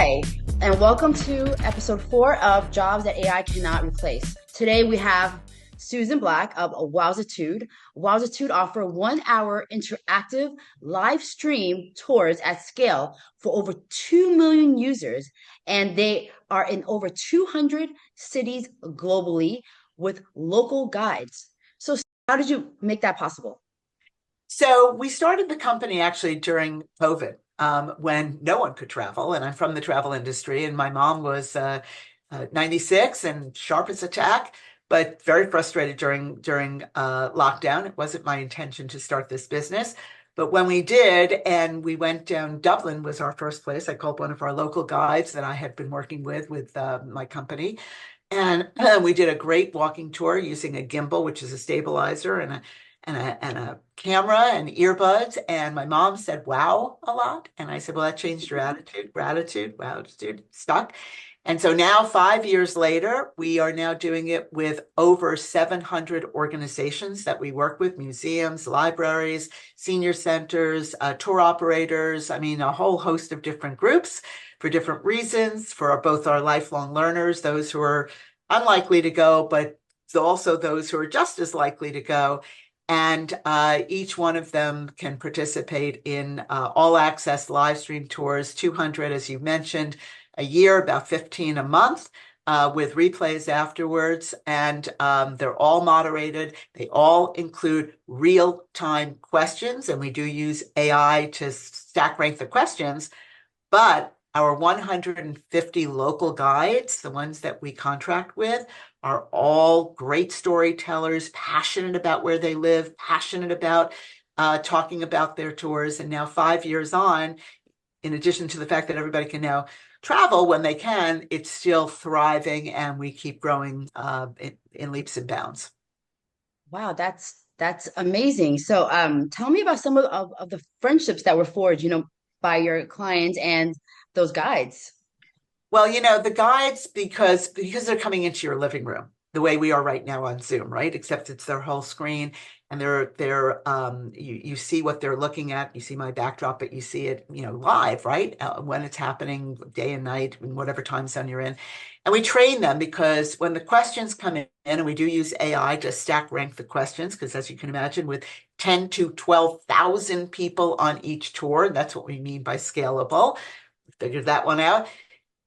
Hi, and welcome to episode 4 of Jobs That AI Cannot Replace. Today we have Susan Black of Wowzitude. Wowzitude offer 1 hour interactive live stream tours at scale for over 2 million users, and they are in over 200 cities globally with local guides. So, how did you make that possible? So we started the company actually during COVID, when no one could travel, and I'm from the travel industry, and my mom was 96 and sharp as a tack, but very frustrated during lockdown. It wasn't my intention to start this business, but when we did, and we went down, Dublin was our first place. I called one of our local guides that I had been working with my company, and we did a great walking tour using a gimbal, which is a stabilizer, and a camera and earbuds. And my mom said, wow, a lot. And I said, well, that changed your attitude, gratitude, wow, attitude, stuck. And so now, 5 years later, we are now doing it with over 700 organizations that we work with: museums, libraries, senior centers, tour operators. I mean, a whole host of different groups for different reasons, for both our lifelong learners, those who are unlikely to go, but also those who are just as likely to go. And each one of them can participate in all access live stream tours, 200, as you mentioned, a year, about 15 a month, with replays afterwards. And they're all moderated. They all include real-time questions, and we do use AI to stack rank the questions. But our 150 local guides, the ones that we contract with, are all great storytellers, passionate about where they live, passionate about talking about their tours. And now, 5 years on, in addition to the fact that everybody can now travel when they can, it's still thriving, and we keep growing in leaps and bounds. Wow, that's amazing. So, tell me about some of the friendships that were forged, by your clients and those guides. Well, the guides, because they're coming into your living room the way we are right now on Zoom, right? Except it's their whole screen, and you see what they're looking at. You see my backdrop, but you see it, live, right? When it's happening, day and night, in whatever time zone you're in. And we train them, because when the questions come in, and we do use AI to stack rank the questions, because as you can imagine, with 10 to 12,000 people on each tour, that's what we mean by scalable. Figured that one out.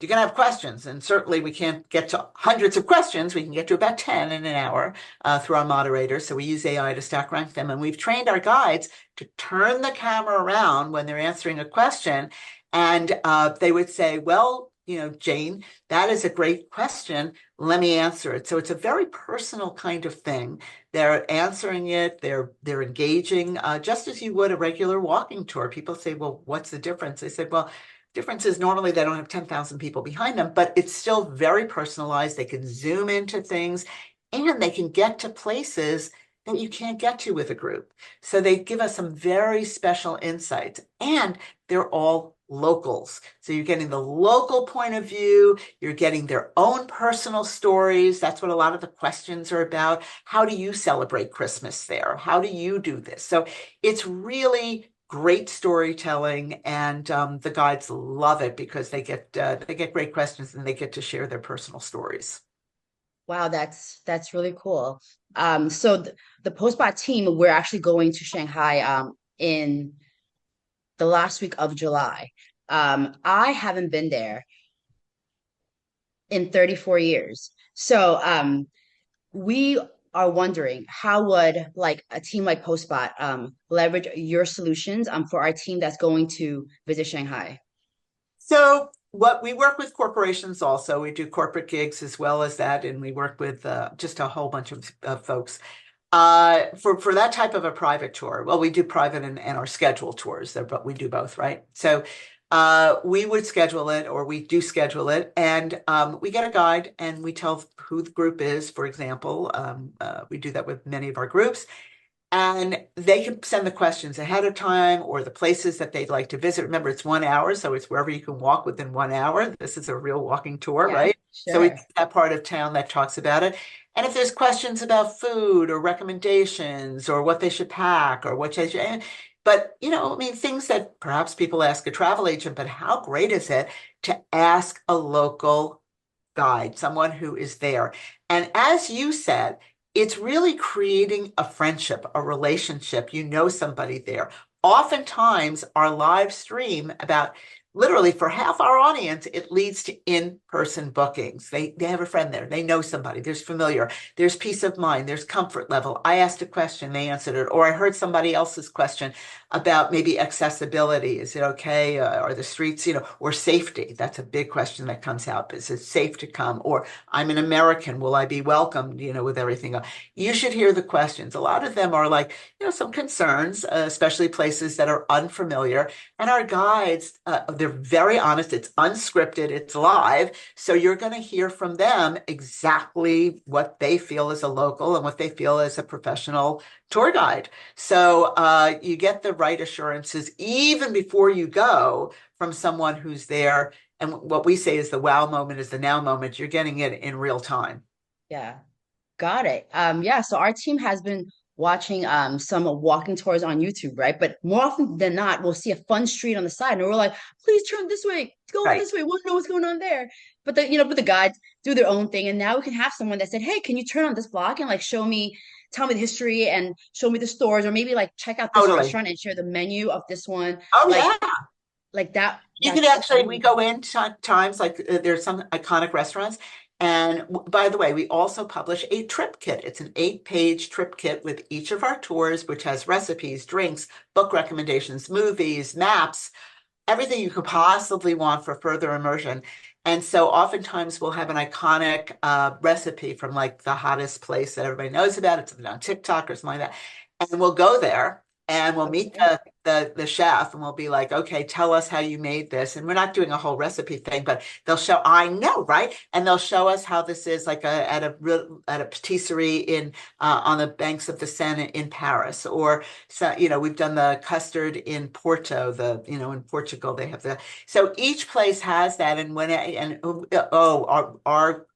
You're going to have questions, and certainly we can't get to hundreds of questions. We can get to about 10 in an hour through our moderators. So we use AI to stack rank them. And we've trained our guides to turn the camera around when they're answering a question. And they would say, well, Jane, that is a great question. Let me answer it. So it's a very personal kind of thing. They're answering it. They're engaging, just as you would a regular walking tour. People say, well, what's the difference? I said, well, difference is normally they don't have 10,000 people behind them, but it's still very personalized. They can zoom into things, and they can get to places that you can't get to with a group. So they give us some very special insights, and they're all locals. So you're getting the local point of view, you're getting their own personal stories. That's what a lot of the questions are about. How do you celebrate Christmas there? How do you do this? So it's really great storytelling, and the guides love it, because they get great questions, and they get to share their personal stories. Wow, that's really cool. So the Postbot team, we're actually going to Shanghai in the last week of July. I haven't been there in 34 years. So we are wondering, how would like a team like Postbot leverage your solutions for our team that's going to visit Shanghai? So what we work with corporations also. We do corporate gigs as well as that, and we work with just a whole bunch of folks. For that type of a private tour, well, we do private and our scheduled tours there, but we do both, right? So we would schedule it, or we do schedule it, and we get a guide, and we tell who the group is, for example. We do that with many of our groups. And they can send the questions ahead of time, or the places that they'd like to visit. Remember, it's 1 hour, so it's wherever you can walk within 1 hour. This is a real walking tour, Yeah, right? So we sure. pick that part of town that talks about it. And if there's questions about food or recommendations or what they should pack or what they should, But, I mean, things that perhaps people ask a travel agent, but how great is it to ask a local guide, someone who is there? And as you said, it's really creating a friendship, a relationship. You know somebody there. Oftentimes, our live stream about literally for half our audience, it leads to in-person bookings. They have a friend there. They know somebody. There's familiar. There's peace of mind. There's comfort level. I asked a question, they answered it. Or I heard somebody else's question about maybe accessibility. Is it okay? Are the streets, or safety? That's a big question that comes out. Is it safe to come? Or I'm an American. Will I be welcomed, with everything? You should hear the questions. A lot of them are like, some concerns, especially places that are unfamiliar. And our guides, they're very honest. It's unscripted, it's live. So you're going to hear from them exactly what they feel as a local and what they feel as a professional tour guide. So you get the right assurances even before you go from someone who's there. And what we say is the wow moment is the now moment. You're getting it in real time. Yeah. Got it. Yeah, so our team has been watching some walking tours on YouTube, right? But more often than not, we'll see a fun street on the side and we're like, please turn this way, go on Right. this way, we want to know what's going on there. But the guides do their own thing. And now we can have someone that said, hey, can you turn on this block and like tell me the history and show me the stores, or maybe like check out this Totally. restaurant and share the menu of this one. Oh, Like yeah. like that, You can that's actually, we go in times like there's some iconic restaurants. And by the way, we also publish a trip kit. It's an 8-page trip kit with each of our tours, which has recipes, drinks, book recommendations, movies, maps, everything you could possibly want for further immersion. And so oftentimes we'll have an iconic recipe from like the hottest place that everybody knows about. It's on TikTok or something like that. And we'll go there and we'll meet okay. the chef and we'll be like, okay, tell us how you made this. And we're not doing a whole recipe thing, but they'll show, I know, right? And they'll show us how this is like at a patisserie in on the banks of the Seine in Paris. Or so, we've done the custard in Porto, in Portugal, they have so each place has that. And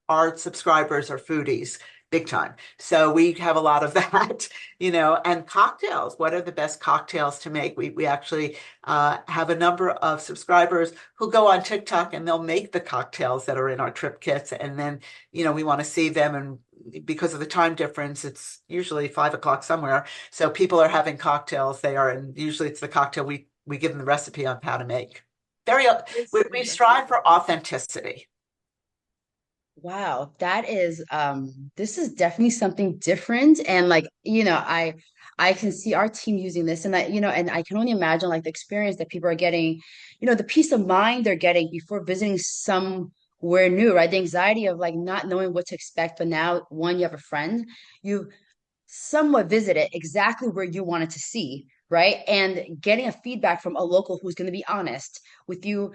our subscribers are foodies big time. So we have a lot of that, and cocktails. What are the best cocktails to make? We actually have a number of subscribers who go on TikTok and they'll make the cocktails that are in our trip kits. And then, we want to see them. And because of the time difference, it's usually 5 o'clock somewhere. So people are having cocktails there, and usually it's the cocktail we give them the recipe on how to make. Very, we strive for authenticity. Wow, that is this is definitely something different. And like, I can see our team using this, and I can only imagine like the experience that people are getting, the peace of mind they're getting before visiting somewhere new, right? The anxiety of like not knowing what to expect, but now one, you have a friend, you somewhat visit it exactly where you wanted to see, right? And getting a feedback from a local who's going to be honest with you,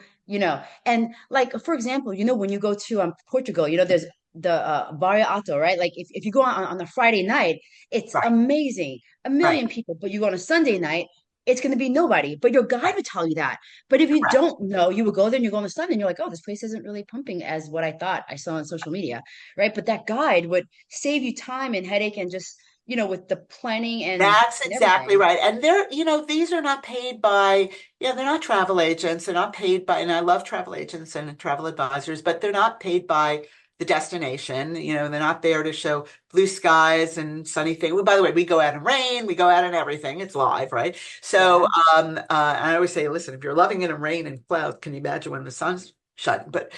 And like, for example, when you go to Portugal, there's the Barrio Alto, right? Like if you go on a Friday night, it's Right, amazing, a right, million people, but you go on a Sunday night, it's going to be nobody, but your guide right, would tell you that. But if you correct. don't know, you would go there and you go on the Sunday and you're like, oh, this place isn't really pumping as what I thought I saw on social media, right? But that guide would save you time and headache and just with the planning and That's exactly everything. right. And these are not paid by, yeah, they're not travel agents. They're not paid by, and I love travel agents and travel advisors, but they're not paid by the destination. They're not there to show blue skies and sunny things. Well, by the way, we go out in rain, we go out in everything. It's live, right? So, Yeah. I always say, listen, if you're loving it in rain and clouds, can you imagine when the sun's shining? But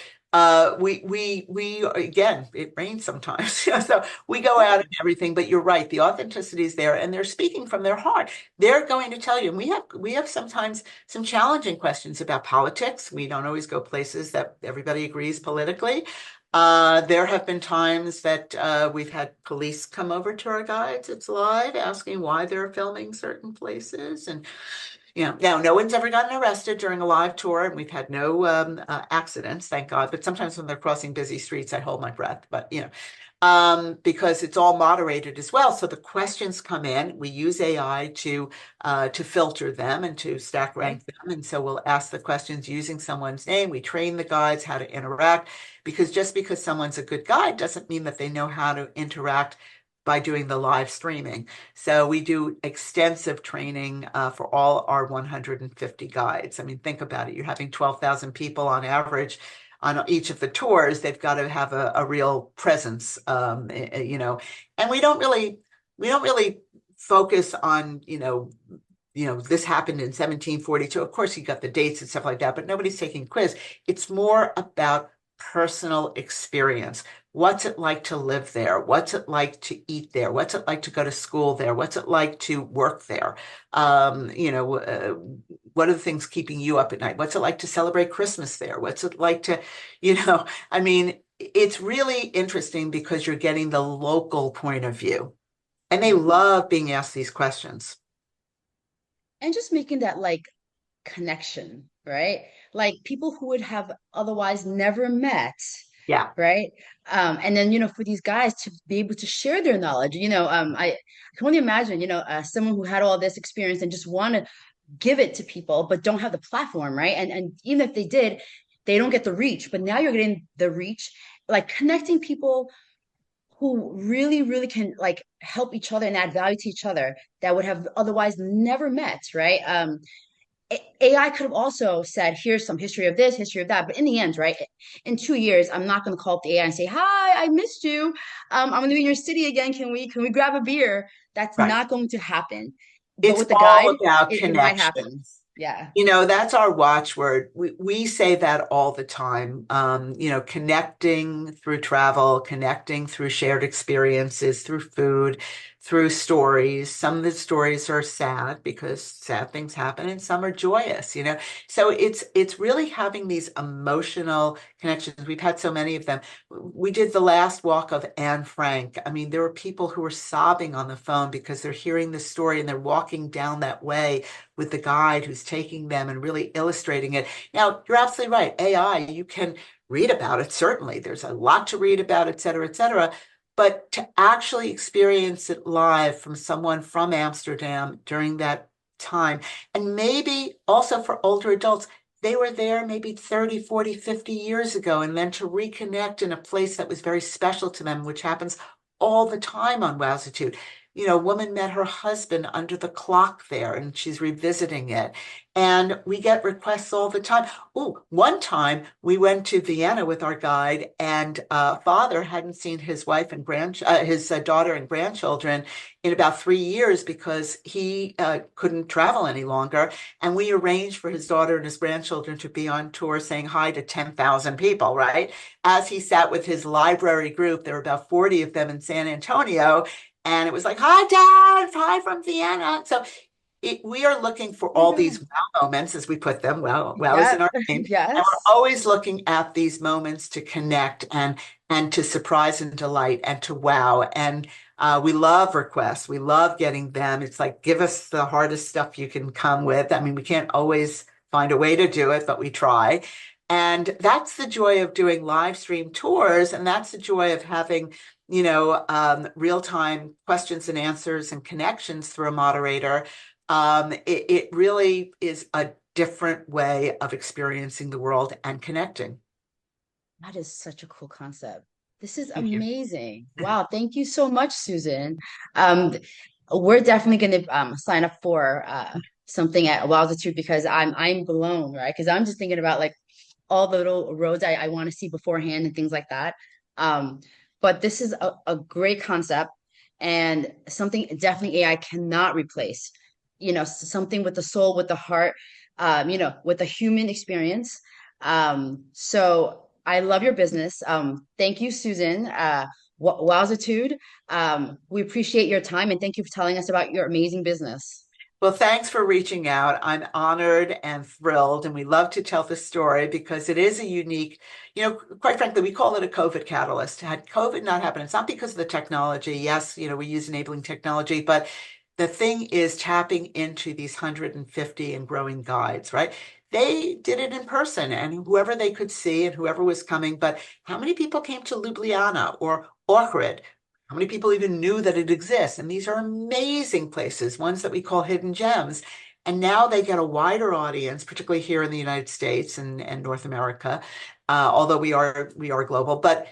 we again, it rains sometimes. So we go out and everything, but you're right, the authenticity is there and they're speaking from their heart. They're going to tell you, and we have sometimes some challenging questions about politics. We don't always go places that everybody agrees politically. There have been times that we've had police come over to our guides. It's live, asking why they're filming certain places. And now no one's ever gotten arrested during a live tour, and we've had no accidents, thank God. But sometimes when they're crossing busy streets, I hold my breath. But because it's all moderated as well. So the questions come in. We use AI to filter them and to stack Okay. rank them. And so we'll ask the questions using someone's name. We train the guides how to interact, because just because someone's a good guide doesn't mean that they know how to interact by doing the live streaming. So we do extensive training for all our 150 guides. I mean, think about it. You're having 12,000 people on average on each of the tours. They've got to have a real presence, and we don't really focus on, this happened in 1742. Of course, you got the dates and stuff like that, but nobody's taking a quiz. It's more about personal experience. What's it like to live there? What's it like to eat there? What's it like to go to school there? What's it like to work there? What are the things keeping you up at night? What's it like to celebrate Christmas there? What's it like to, I mean, it's really interesting because you're getting the local point of view. And they love being asked these questions. And just making that like connection, right? Like people who would have otherwise never met, Yeah, right? And then, for these guys to be able to share their knowledge, I can only imagine, someone who had all this experience and just want to give it to people, but don't have the platform, right? And even if they did, they don't get the reach. But now you're getting the reach, like connecting people who really, really can like help each other and add value to each other that would have otherwise never met, right? AI could have also said, here's some history of this, history of that. But in the end, right, in 2 years, I'm not going to call up the AI and say, hi, I missed you. I'm going to be in your city again. Can we grab a beer? That's right. not going to happen. But It's with the all guide, about it might happen. connections. Yeah. That's our watchword. We say that all the time. Connecting through travel, connecting through shared experiences, through food, through stories. Some of the stories are sad because sad things happen, and some are joyous. So it's really having these emotional connections. We've had so many of them. We did the last walk of Anne Frank. I mean, there were people who were sobbing on the phone because they're hearing the story and they're walking down that way with the guide who's taking them and really illustrating it. Now, you're absolutely right. AI, you can read about it, certainly. There's a lot to read about, et cetera, et cetera. But to actually experience it live from someone from Amsterdam during that time, and maybe also for older adults, they were there maybe 30, 40, 50 years ago, and then to reconnect in a place that was very special to them, which happens all the time on Wowzitude. A woman met her husband under the clock there, and she's revisiting it. And we get requests all the time. Oh, one time we went to Vienna with our guide, and father hadn't seen his wife and his daughter and grandchildren in about 3 years because he couldn't travel any longer. And we arranged for his daughter and his grandchildren to be on tour saying hi to 10,000 people, right? As he sat with his library group, there were about 40 of them in San Antonio, and it was like, hi, Dad, hi from Vienna. So we are looking for Oh my all God. these wow moments, as we put them. Wow is Yeah. in our name. And we're Yes. always looking at these moments to connect and to surprise and delight and to wow. And we love requests. We love getting them. It's like, give us the hardest stuff you can come with. I mean, we can't always find a way to do it, but we try. And that's the joy of doing live stream tours. And that's the joy of having real-time questions and answers and connections through a moderator. It really is a different way of experiencing the world and connecting. That is such a cool concept. This is Thank you. amazing. Wow. Thank you so much, Susan. Um, we're definitely going to sign up for something at Wowzitude because I'm blown, right? Because I'm just thinking about like all the little roads I want to see beforehand and things like that. Um, but this is a great concept and something definitely AI cannot replace. Something with the soul, with the heart, with the human experience. So I love your business. Thank you, Susan. Wowzitude. We appreciate your time and thank you for telling us about your amazing business. Well, thanks for reaching out. I'm honored and thrilled, and we love to tell this story because it is a unique, quite frankly, we call it a COVID catalyst. Had COVID not happened, it's not because of the technology. Yes, we use enabling technology, but the thing is tapping into these 150 and growing guides, right? They did it in person and whoever they could see and whoever was coming. But how many people came to Ljubljana or Ohrid? How many people even knew that it exists? And these are amazing places, ones that we call hidden gems. And now they get a wider audience, particularly here in the United States and North America, although we are global, but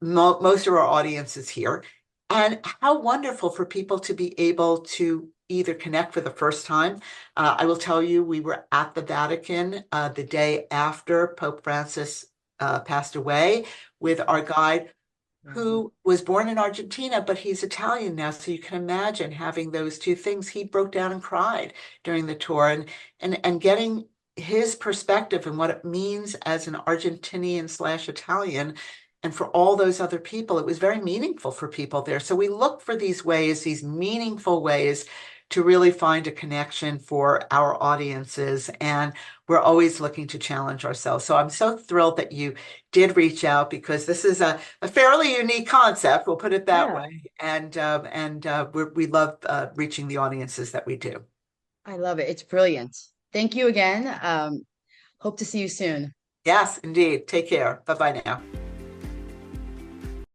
most of our audience is here. And how wonderful for people to be able to either connect for the first time. I will tell you, we were at the Vatican the day after Pope Francis passed away with our guide Wow. who was born in Argentina, but he's Italian now. So you can imagine having those two things. He broke down and cried during the tour and getting his perspective and what it means as an Argentinian slash Italian. And for all those other people, it was very meaningful for people there. So we look for these ways, these meaningful ways to really find a connection for our audiences. And we're always looking to challenge ourselves. So I'm so thrilled that you did reach out because this is a fairly unique concept, we'll put it that way. Yeah, And we love reaching the audiences that we do. I love it. It's brilliant. Thank you again. Hope to see you soon. Yes, indeed. Take care. Bye bye now.